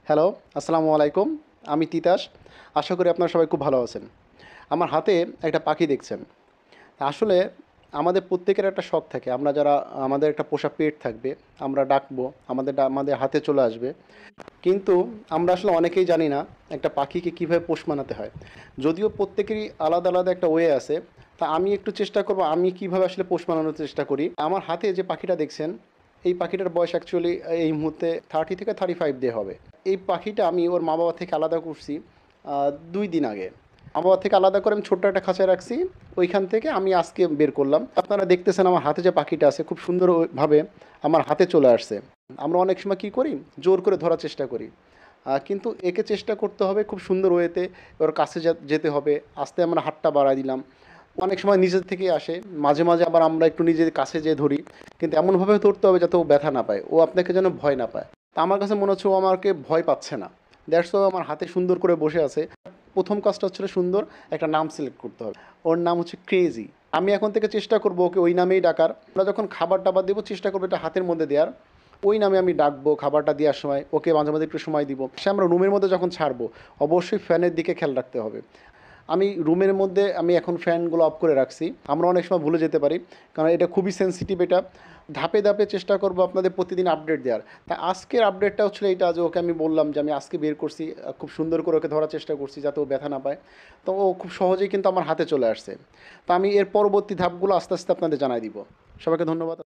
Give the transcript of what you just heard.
Hello, আসসালামু আলাইকুম। আমি তিতাস। আশা করি আপনারা সবাই খুব ভালো আছেন। আমার হাতে একটা পাখি দেখছেন। আসলে আমাদের প্রত্যেকের একটা শখ থাকে। আমরা যারা আমাদের একটা পোষা পেট থাকবে, আমরা ডাকবো, আমাদের হাতে চলে আসবে। কিন্তু আমরা আসলে অনেকেই জানি না একটা পাখিকে কীভাবে পোষ মানাতে হয়। যদিও প্রত্যেকেরই আলাদা, আলাদা একটা ওয়ে আছে। তা আমি একটু চেষ্টা করব আমি কীভাবে আসলে পোষ মানানোর চেষ্টা করি। আমার হাতে যে পাখিটা দেখছেন, এই পাখিটার বয়স অ্যাকচুয়ালি এই মুহূর্তে 30 থেকে 35 ডে হবে। এই পাখিটা আমি ওর মা-বাবা থেকে আলাদা করছি ২ দিন আগে। মা-বাবা থেকে আলাদা করে আমি ছোট্ট একটা খাঁচায় রাখছি। ওইখান থেকে আমি আজকে বের করলাম। আপনারা দেখতেছেন আমার হাতে যে পাখিটা আছে খুব সুন্দরভাবে আমার হাতে চলে আসছে। আমরা অনেক সময় কী করি? জোর করে ধরার চেষ্টা করি। কিন্তু একে চেষ্টা করতে হবে খুব সুন্দর ওয়েতে ওর কাছে যেতে হবে। আস্তে আমরা হাতটা বাড়ায় দিলাম। অনেক সময় নিজের থেকেই আসে। মাঝে, মাঝে আবার আমরা একটু নিজের কাছে যেয়ে ধরি। কিন্তু এমনভাবে ধরতে হবে যাতে ও ব্যথা না পায়। ও আপনাকে যেন ভয় না পায়। তা আমার কাছে মনে হচ্ছে ও আমাকে ভয় পাচ্ছে না। দ্যাটস ওয়াই আমার হাতে সুন্দর করে বসে আছে। ১ম কাজটা হচ্ছিল সুন্দর একটা নাম সিলেক্ট করতে হবে। ওর নাম হচ্ছে ক্রেজি। আমি এখন থেকে চেষ্টা করব ওকে ওই নামেই ডাকার। আমরা যখন খাবার-টাবার দেব চেষ্টা করব এটা হাতের মধ্যে দেওয়ার। ওই নামে আমি ডাকবো খাবারটা দেওয়ার সময়। ওকে মাঝে, মাঝে একটু সময় দিব। সে আমরা রুমের মধ্যে যখন ছাড়বো, অবশ্যই ফ্যানের দিকে খেয়াল রাখতে হবে। আমি রুমের মধ্যে আমি এখন ফ্যানগুলো অফ করে রাখছি। আমরা অনেক সময় ভুলে যেতে পারি। কারণ এটা খুবই সেনসিটিভ এটা। ধাপে, ধাপে চেষ্টা করব আপনাদের প্রতিদিন আপডেট দেওয়ার। তা আজকের আপডেটটা হচ্ছিল এইটা যে ওকে আমি বললাম যে আমি আজকে বের করছি। খুব সুন্দর করে ওকে ধরার চেষ্টা করছি যাতে ও ব্যথা না পায়। তো ও খুব সহজেই কিন্তু আমার হাতে চলে আসছে। তো আমি এর পরবর্তী ধাপগুলো আস্তে, আস্তে আপনাদের জানাই দিব। সবাইকে ধন্যবাদ।